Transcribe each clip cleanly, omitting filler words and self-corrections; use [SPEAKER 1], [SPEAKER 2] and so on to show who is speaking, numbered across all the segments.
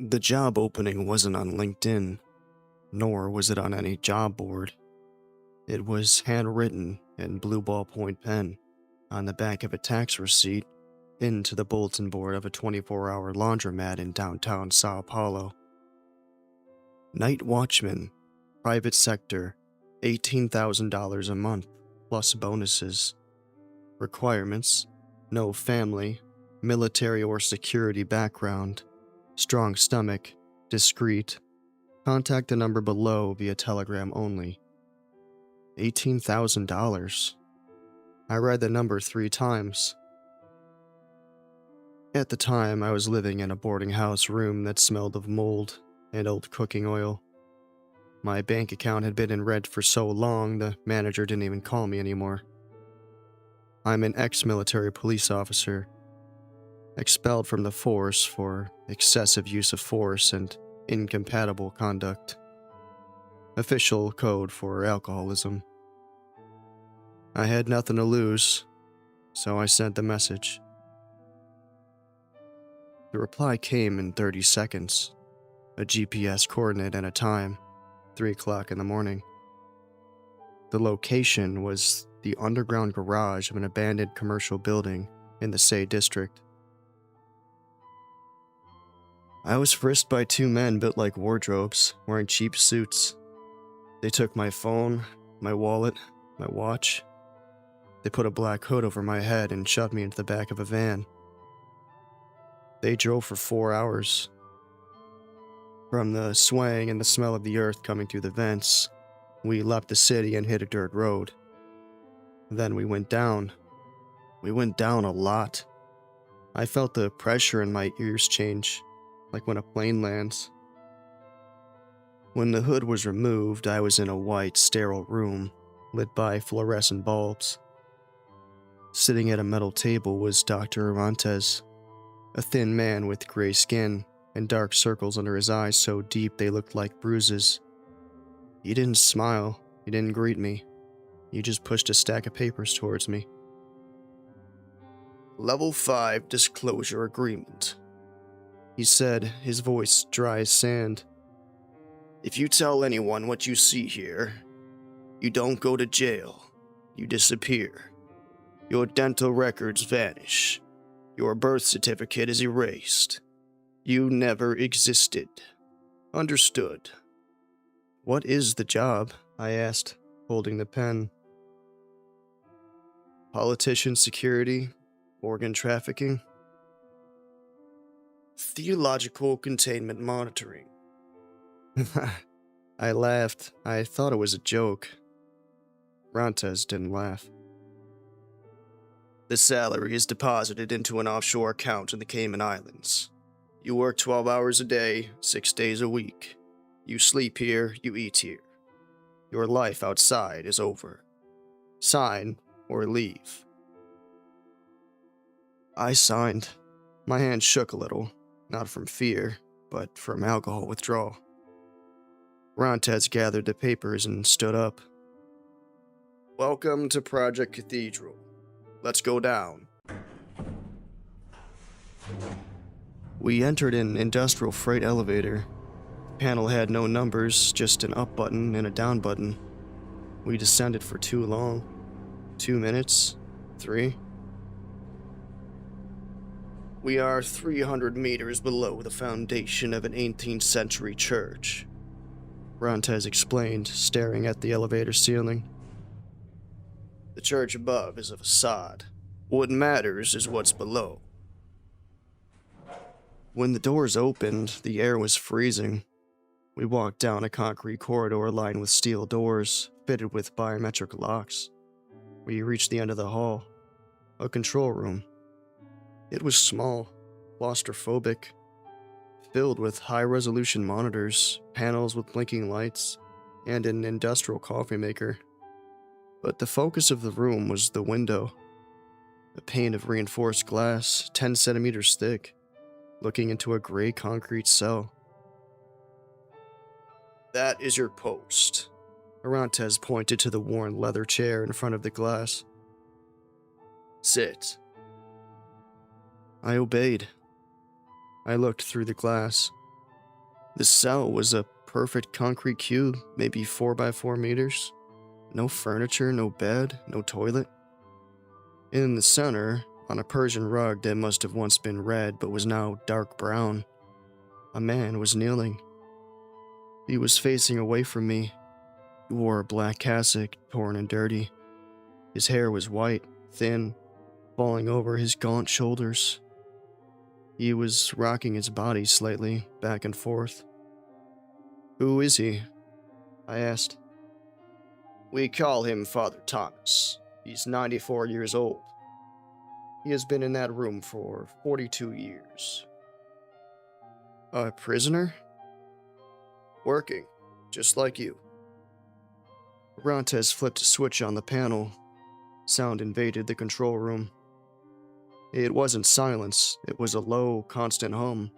[SPEAKER 1] The job opening wasn't on LinkedIn, nor was it on any job board. It was handwritten in blue ballpoint pen on the back of a tax receipt into the bulletin board of a 24-hour laundromat in downtown Sao Paulo. Night watchman, private sector, $18,000 a month, plus bonuses. Requirements: no family, military or security background, strong stomach, discreet. Contact the number below via telegram only. $18,000. I read the number 3 times. At the time, I was living in a boarding house room that smelled of mold and old cooking oil. My bank account had been in red for so long, the manager didn't even call me anymore. I'm an ex-military police officer, expelled from the force for excessive use of force and incompatible conduct. Official code for alcoholism. I had nothing to lose, so I sent the message. The reply came in 30 seconds, a GPS coordinate and a time, 3 o'clock in the morning. The location was the underground garage of an abandoned commercial building in the Say district. I was frisked by 2 men built like wardrobes, wearing cheap suits. They took my phone, my wallet, my watch. They put a black hood over my head and shoved me into the back of a van. They drove for 4 hours. From the swaying and the smell of the earth coming through the vents, we left the city and hit a dirt road. Then we went down. We went down a lot. I felt the pressure in my ears change, like when a plane lands. When the hood was removed, I was in a white, sterile room, lit by fluorescent bulbs. Sitting at a metal table was Dr. Arantes, a thin man with gray skin and dark circles under his eyes so deep they looked like bruises. He didn't smile, he didn't greet me. He just pushed a stack of papers towards me. Level 5 Disclosure Agreement, he said, his voice dry as sand. If you tell anyone what you see here, you don't go to jail. You disappear. Your dental records vanish. Your birth certificate is erased. You never existed. Understood. What is the job? I asked, holding the pen. Politician security? Organ trafficking? Theological containment monitoring. I laughed. I thought it was a joke. Rantes didn't laugh. The salary is deposited into an offshore account in the Cayman Islands. You work 12 hours a day, 6 days a week. You sleep here, you eat here. Your life outside is over. Sign or leave. I signed. My hand shook a little, not from fear, but from alcohol withdrawal. Rantes gathered the papers and stood up. Welcome to Project Cathedral. Let's go down. We entered an industrial freight elevator. The panel had no numbers, just an up button and a down button. We descended for too long. 2 minutes? 3? We are 300 meters below the foundation of an 18th century church, Rantes explained, staring at the elevator ceiling. The church above is a facade. What matters is what's below. When the doors opened, the air was freezing. We walked down a concrete corridor lined with steel doors, fitted with biometric locks. We reached the end of the hall, a control room. It was small, claustrophobic, filled with high-resolution monitors, panels with blinking lights, and an industrial coffee maker. But the focus of the room was the window, a pane of reinforced glass, 10 centimeters thick, looking into a gray concrete cell. That is your post. Arantes pointed to the worn leather chair in front of the glass. Sit. I obeyed. I looked through the glass. The cell was a perfect concrete cube, maybe 4 by 4 meters. No furniture, no bed, no toilet. In the center, on a Persian rug that must have once been red but was now dark brown, a man was kneeling. He was facing away from me. He wore a black cassock, torn and dirty. His hair was white, thin, falling over his gaunt shoulders. He was rocking his body slightly, back and forth. "Who is he?" I asked. "We call him Father Thomas. He's 94 years old. He has been in that room for 42 years. A prisoner? Working, just like you." Rantes flipped a switch on the panel. Sound invaded the control room. It wasn't silence, it was a low, constant hum,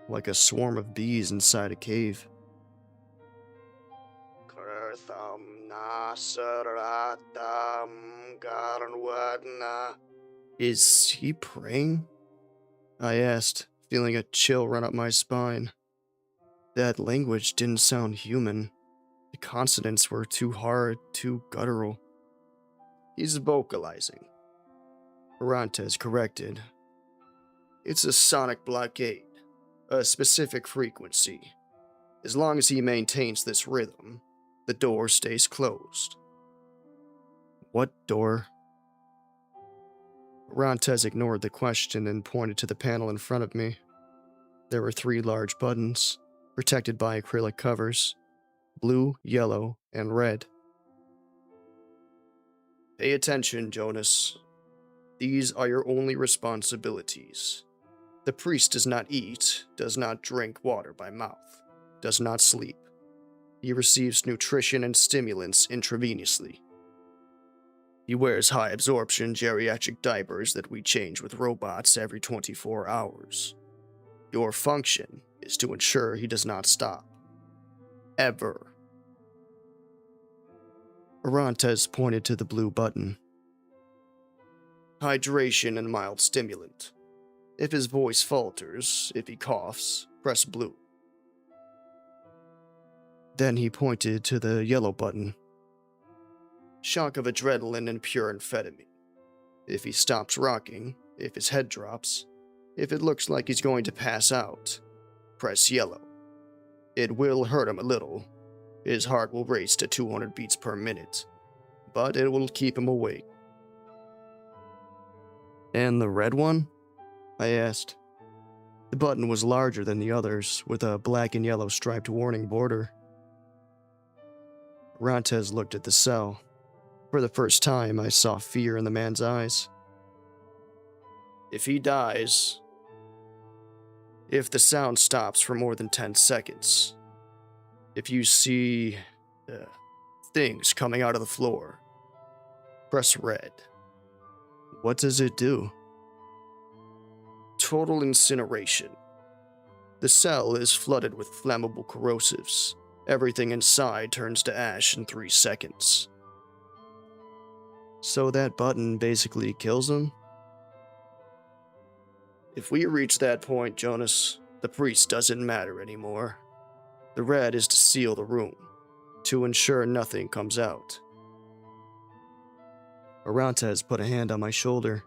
[SPEAKER 1] like a swarm of bees inside a cave. Is he praying? I asked, feeling a chill run up my spine. That language didn't sound human. The consonants were too hard, too guttural. "He's vocalizing," Orantes corrected. "It's a sonic blockade, a specific frequency. As long as he maintains this rhythm, the door stays closed." "What door?" Orantes ignored the question and pointed to the panel in front of me. There were 3 large buttons, protected by acrylic covers: blue, yellow, and red. "Pay attention, Jonas. These are your only responsibilities. The priest does not eat, does not drink water by mouth, does not sleep. He receives nutrition and stimulants intravenously. He wears high-absorption geriatric diapers that we change with robots every 24 hours. Your function is to ensure he does not stop. Ever." Orantes pointed to the blue button. "Hydration and mild stimulant. If his voice falters, if he coughs, press blue." Then he pointed to the yellow button. "Shock of adrenaline and pure amphetamine. If he stops rocking, if his head drops, if it looks like he's going to pass out, press yellow. It will hurt him a little. His heart will race to 200 beats per minute, but it will keep him awake." "And the red one?" I asked. The button was larger than the others, with a black and yellow striped warning border. Rantes looked at the cell. For the first time, I saw fear in the man's eyes. "If he dies, if the sound stops for more than 10 seconds, if you see things coming out of the floor, press red." "What does it do?" "Total incineration. The cell is flooded with flammable corrosives. Everything inside turns to ash in 3 seconds. "So that button basically kills him?" "If we reach that point, Jonas, the priest doesn't matter anymore. The red is to seal the room, to ensure nothing comes out." Orantes put a hand on my shoulder.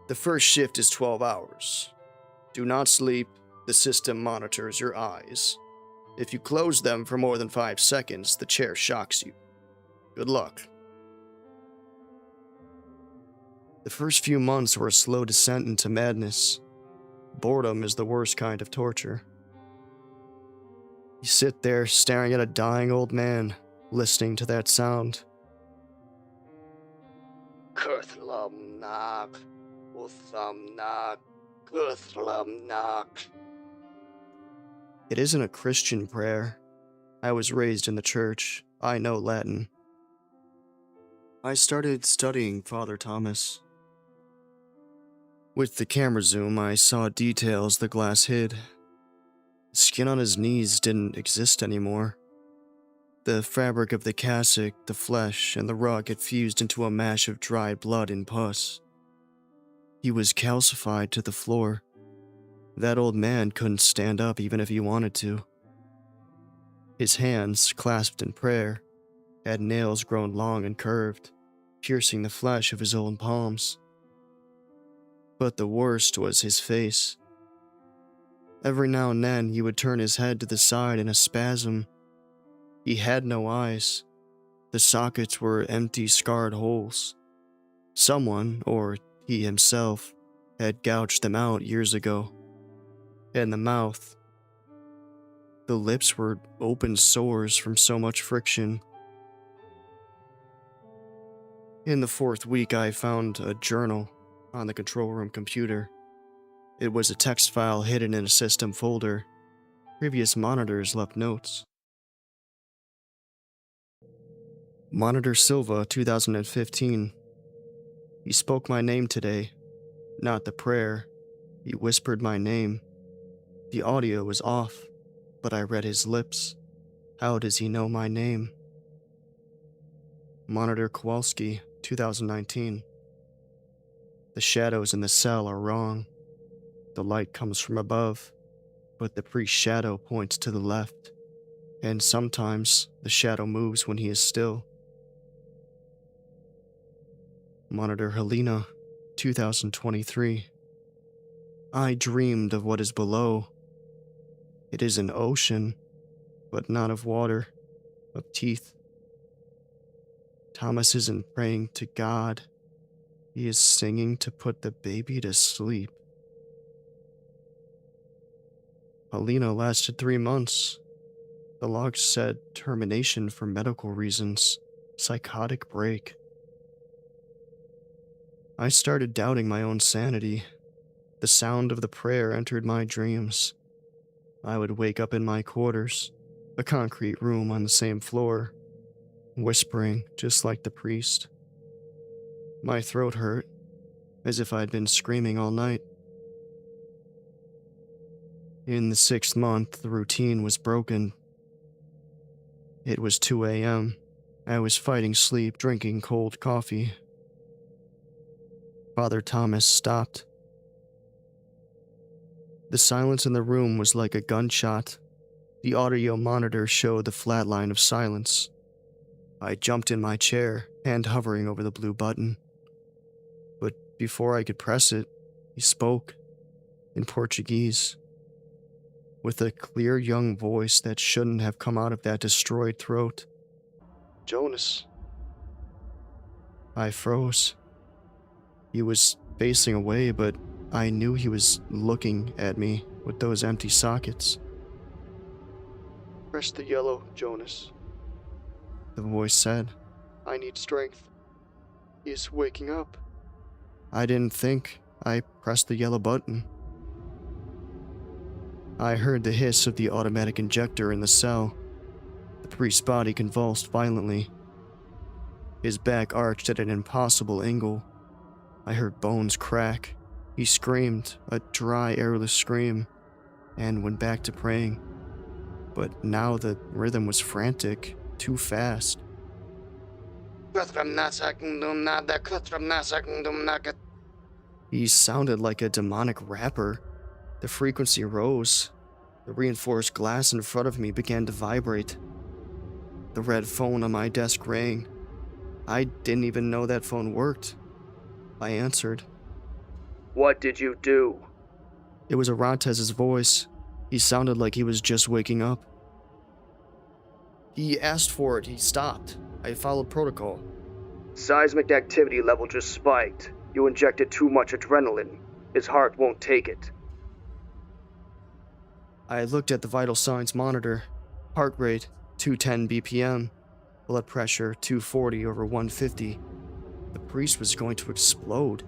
[SPEAKER 1] "The first shift is 12 hours. Do not sleep. The system monitors your eyes. If you close them for more than 5 seconds, the chair shocks you. Good luck." The first few months were a slow descent into madness. Boredom is the worst kind of torture. You sit there staring at a dying old man, listening to that sound. "Kuthlamnak, uthamnak, kuthlamnak." It isn't a Christian prayer. I was raised in the church. I know Latin. I started studying Father Thomas. With the camera zoom, I saw details the glass hid. The skin on his knees didn't exist anymore. The fabric of the cassock, the flesh, and the rug had fused into a mash of dried blood and pus. He was calcified to the floor. That old man couldn't stand up even if he wanted to. His hands, clasped in prayer, had nails grown long and curved, piercing the flesh of his own palms. But the worst was his face. Every now and then he would turn his head to the side in a spasm. He had no eyes. The sockets were empty, scarred holes. Someone, or he himself, had gouged them out years ago. And the mouth. The lips were open sores from so much friction. In the 4th week, I found a journal on the control room computer. It was a text file hidden in a system folder. Previous monitors left notes. Monitor Silva, 2015. He spoke my name today, not the prayer. He whispered my name. The audio was off, but I read his lips. How does he know my name? Monitor Kowalski, 2019. The shadows in the cell are wrong. The light comes from above, but the priest's shadow points to the left, and sometimes the shadow moves when he is still. Monitor Helena, 2023. I dreamed of what is below. It is an ocean, but not of water, of teeth. Thomas isn't praying to God. He is singing to put the baby to sleep. Helena lasted 3 months. The logs said termination for medical reasons, psychotic break. I started doubting my own sanity. The sound of the prayer entered my dreams. I would wake up in my quarters, a concrete room on the same floor, whispering just like the priest. My throat hurt, as if I'd been screaming all night. In the 6th month, the routine was broken. It was 2 a.m. I was fighting sleep, drinking cold coffee. Father Thomas stopped. The silence in the room was like a gunshot. The audio monitor showed the flat line of silence. I jumped in my chair, hand hovering over the blue button. But before I could press it, he spoke in Portuguese, with a clear young voice that shouldn't have come out of that destroyed throat. Jonas. I froze. He was facing away, but I knew he was looking at me with those empty sockets. Press the yellow, Jonas. The voice said. I need strength. He is waking up. I didn't think. I pressed the yellow button. I heard the hiss of the automatic injector in the cell. The priest's body convulsed violently. His back arched at an impossible angle. I heard bones crack. He screamed, a dry, airless scream, and went back to praying. But now the rhythm was frantic, too fast. He sounded like a demonic rapper. The frequency rose. The reinforced glass in front of me began to vibrate. The red phone on my desk rang. I didn't even know that phone worked. I answered. What did you do? It was Arantez's voice. He sounded like he was just waking up. He asked for it. He stopped. I followed protocol. Seismic activity level just spiked. You injected too much adrenaline. His heart won't take it. I looked at the vital signs monitor. Heart rate, 210 BPM. Blood pressure, 240 over 150. The priest was going to explode.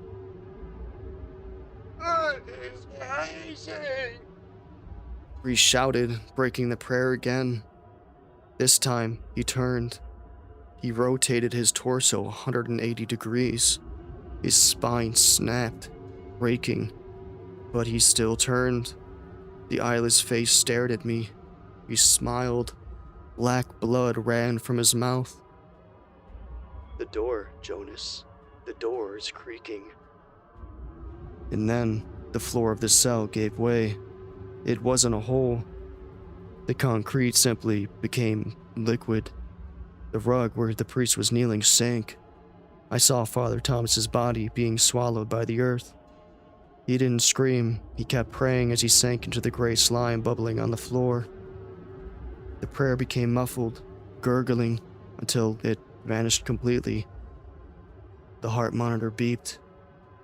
[SPEAKER 1] It's amazing! Priest shouted, breaking the prayer again. This time, he turned. He rotated his torso 180 degrees. His spine snapped, breaking. But he still turned. The eyeless face stared at me. He smiled. Black blood ran from his mouth. The door, Jonas. The door is creaking. And then, The floor of the cell gave way. It wasn't a hole. The concrete simply became liquid. The rug where the priest was kneeling sank. I saw Father Thomas's body being swallowed by the earth. He didn't scream. He kept praying as he sank into the gray slime bubbling on the floor. The prayer became muffled, gurgling, until it vanished completely. The heart monitor beeped.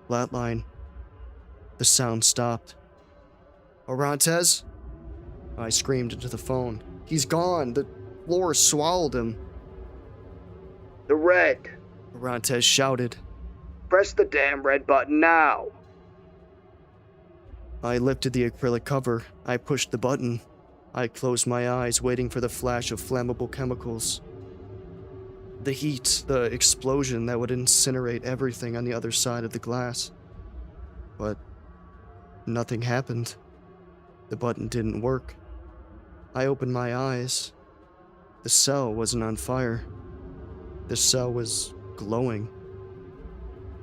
[SPEAKER 1] Flatline. The sound stopped. "Orantes?" I screamed into the phone. "He's gone. The floor swallowed him."
[SPEAKER 2] "The red.
[SPEAKER 1] Orantes shouted.
[SPEAKER 2] Press the damn red button now."
[SPEAKER 1] I lifted the acrylic cover. I pushed the button. I closed my eyes, waiting for the flash of flammable chemicals. The heat, the explosion that would incinerate everything on the other side of the glass. But nothing happened. The button didn't work. I opened my eyes. The cell wasn't on fire. The cell was glowing.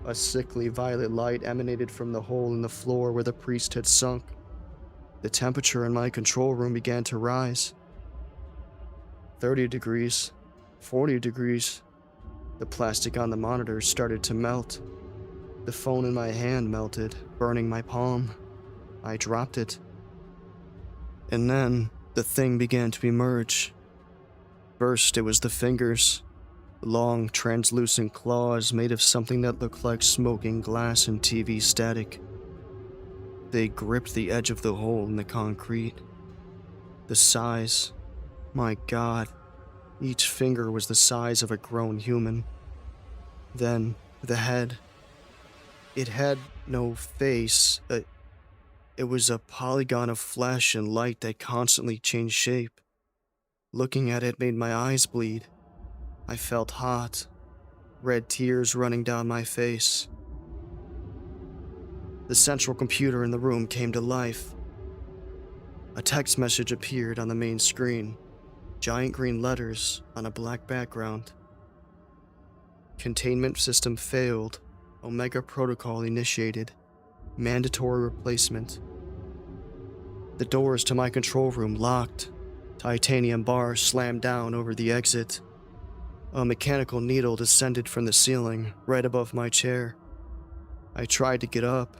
[SPEAKER 1] A sickly violet light emanated from the hole in the floor where the priest had sunk. The temperature in my control room began to rise. 30 degrees, 40 degrees. The plastic on the monitor started to melt. The phone in my hand melted, burning my palm. I dropped it. And then the thing began to emerge. First, it was the fingers. Long, translucent claws made of something that looked like smoking glass and TV static. They gripped the edge of the hole in the concrete. The size, my God, each finger was the size of a grown human. Then, the head. It had no face. It was a polygon of flesh and light that constantly changed shape. Looking at it made my eyes bleed. I felt hot, red tears running down my face. The central computer in the room came to life. A text message appeared on the main screen, giant green letters on a black background. Containment system failed. Omega protocol initiated. Mandatory replacement. The doors to my control room locked. Titanium bars slammed down over the exit. A mechanical needle descended from the ceiling, right above my chair. I tried to get up,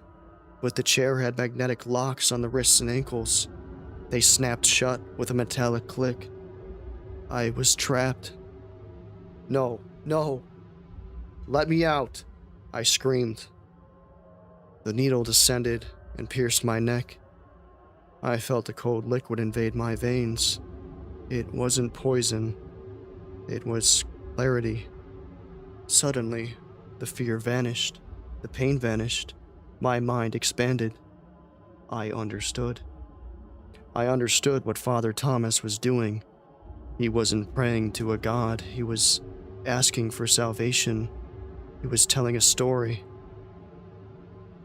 [SPEAKER 1] but the chair had magnetic locks on the wrists and ankles. They snapped shut with a metallic click. I was trapped. "No, no! Let me out!" I screamed. The needle descended and pierced my neck. I felt a cold liquid invade my veins. It wasn't poison. It was clarity. Suddenly, the fear vanished. The pain vanished. My mind expanded. I understood. I understood what Father Thomas was doing. He wasn't praying to a god. He was asking for salvation. He was telling a story.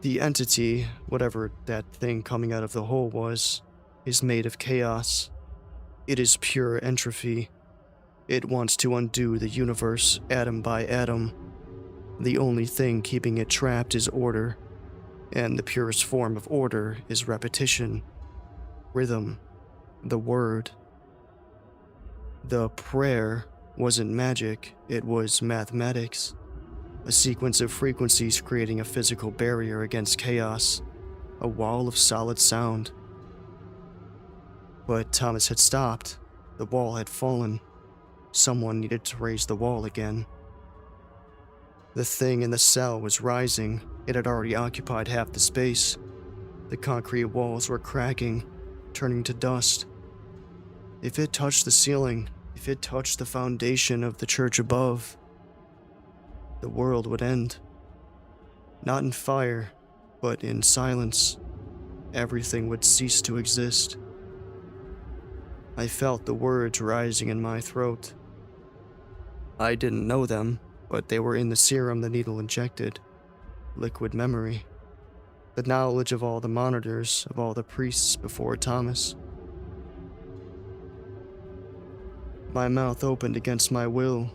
[SPEAKER 1] The entity, whatever that thing coming out of the hole was, is made of chaos. It is pure entropy. It wants to undo the universe atom by atom. The only thing keeping it trapped is order, and the purest form of order is repetition, rhythm, the word. The prayer wasn't magic, it was mathematics. A sequence of frequencies creating a physical barrier against chaos, a wall of solid sound. But Thomas had stopped. The wall had fallen. Someone needed to raise the wall again. The thing in the cell was rising. It had already occupied half the space. The concrete walls were cracking, turning to dust. If it touched the ceiling, if it touched the foundation of the church above, the world would end. Not in fire, but in silence. Everything would cease to exist. I felt the words rising in my throat. I didn't know them, but they were in the serum the needle injected. Liquid memory. The knowledge of all the monitors, of all the priests before Thomas. My mouth opened against my will.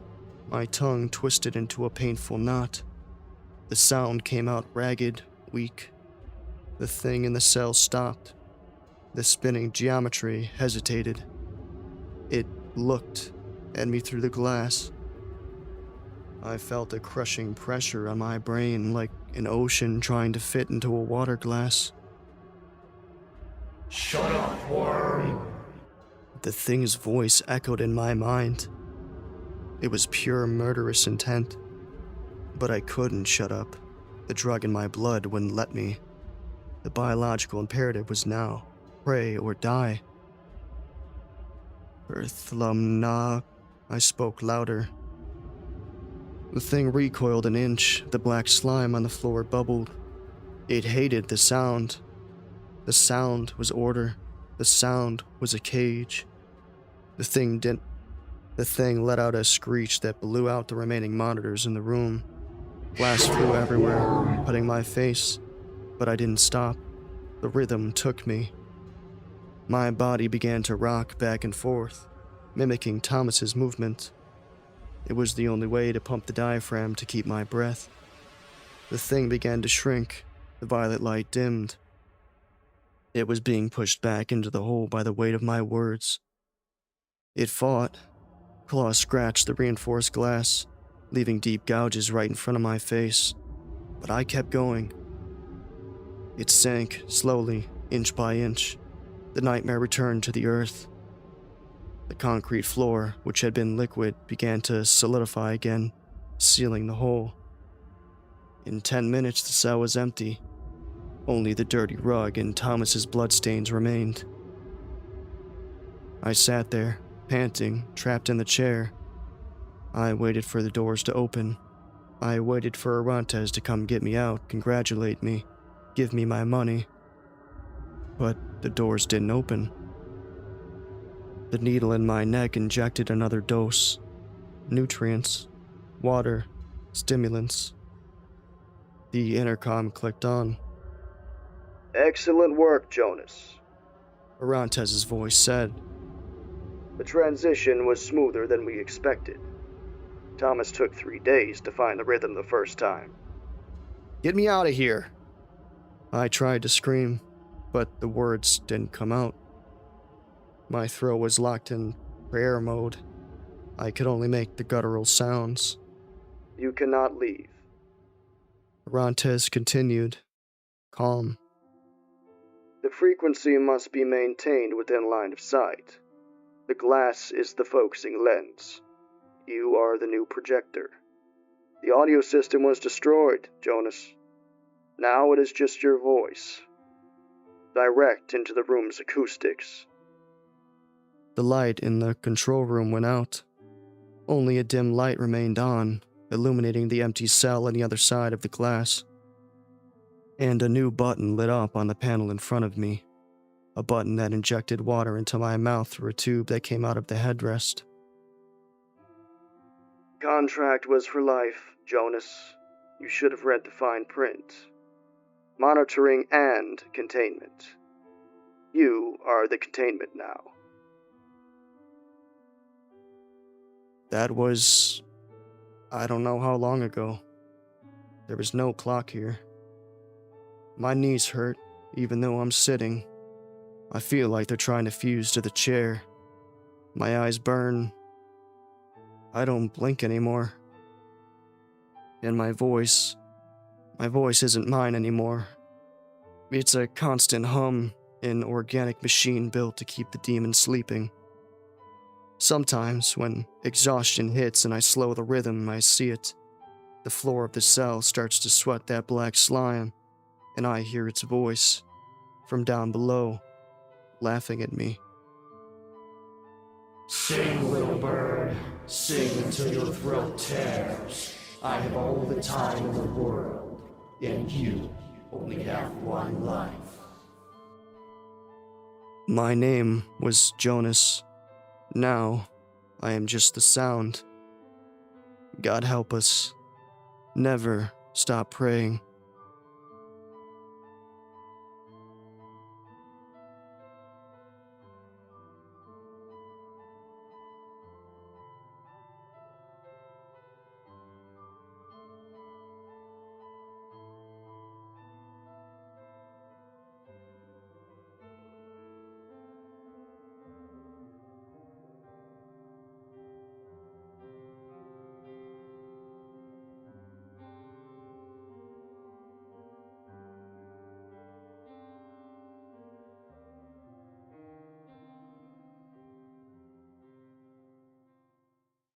[SPEAKER 1] My tongue twisted into a painful knot. The sound came out ragged, weak. The thing in the cell stopped. The spinning geometry hesitated. It looked at me through the glass. I felt a crushing pressure on my brain like an ocean trying to fit into a water glass.
[SPEAKER 3] Shut up, worm!
[SPEAKER 1] The thing's voice echoed in my mind. It was pure murderous intent. But I couldn't shut up. The drug in my blood wouldn't let me. The biological imperative was now. Pray or die. Earthlumna, I spoke louder. The thing recoiled an inch. The black slime on the floor bubbled. It hated the sound. The sound was order. The sound was a cage. The thing let out a screech that blew out the remaining monitors in the room. Glass flew everywhere, cutting my face, but I didn't stop. The rhythm took me. My body began to rock back and forth, mimicking Thomas's movement. It was the only way to pump the diaphragm to keep my breath. The thing began to shrink. The violet light dimmed. It was being pushed back into the hole by the weight of my words. It fought. Claws scratched the reinforced glass, leaving deep gouges right in front of my face. But I kept going. It sank, slowly, inch by inch. The nightmare returned to the earth. The concrete floor, which had been liquid, began to solidify again, sealing the hole. In 10 minutes, the cell was empty. Only the dirty rug and Thomas's bloodstains remained. I sat there, panting, trapped in the chair. I waited for the doors to open. I waited for Orontes to come get me out, congratulate me, give me my money. But the doors didn't open. The needle in my neck injected another dose. Nutrients, water, stimulants. The intercom clicked on.
[SPEAKER 2] Excellent work, Jonas.
[SPEAKER 1] Orontes' voice said.
[SPEAKER 2] The transition was smoother than we expected. Thomas took 3 days to find the rhythm the first time.
[SPEAKER 1] Get me out of here! I tried to scream, but the words didn't come out. My throat was locked in prayer mode. I could only make the guttural sounds.
[SPEAKER 2] You cannot leave.
[SPEAKER 1] Orontes continued, calm.
[SPEAKER 2] The frequency must be maintained within line of sight. The glass is the focusing lens. You are the new projector. The audio system was destroyed, Jonas. Now it is just your voice. Direct into the room's acoustics.
[SPEAKER 1] The light in the control room went out. Only a dim light remained on, illuminating the empty cell on the other side of the glass. And a new button lit up on the panel in front of me. A button that injected water into my mouth through a tube that came out of the headrest.
[SPEAKER 2] Contract was for life, Jonas. You should have read the fine print. Monitoring and containment. You are the containment now.
[SPEAKER 1] That was... I don't know how long ago. There was no clock here. My knees hurt, even though I'm sitting. I feel like they're trying to fuse to the chair. My eyes burn. I don't blink anymore. And my voice isn't mine anymore. It's a constant hum, an organic machine built to keep the demon sleeping. Sometimes, when exhaustion hits and I slow the rhythm, I see it. The floor of the cell starts to sweat that black slime, and I hear its voice, from down below, laughing at me.
[SPEAKER 3] Sing, little bird, sing until your throat tears. I have all the time in the world, and you only have one life.
[SPEAKER 1] My name was Jonas. Now, I am just the sound. God help us. Never stop praying.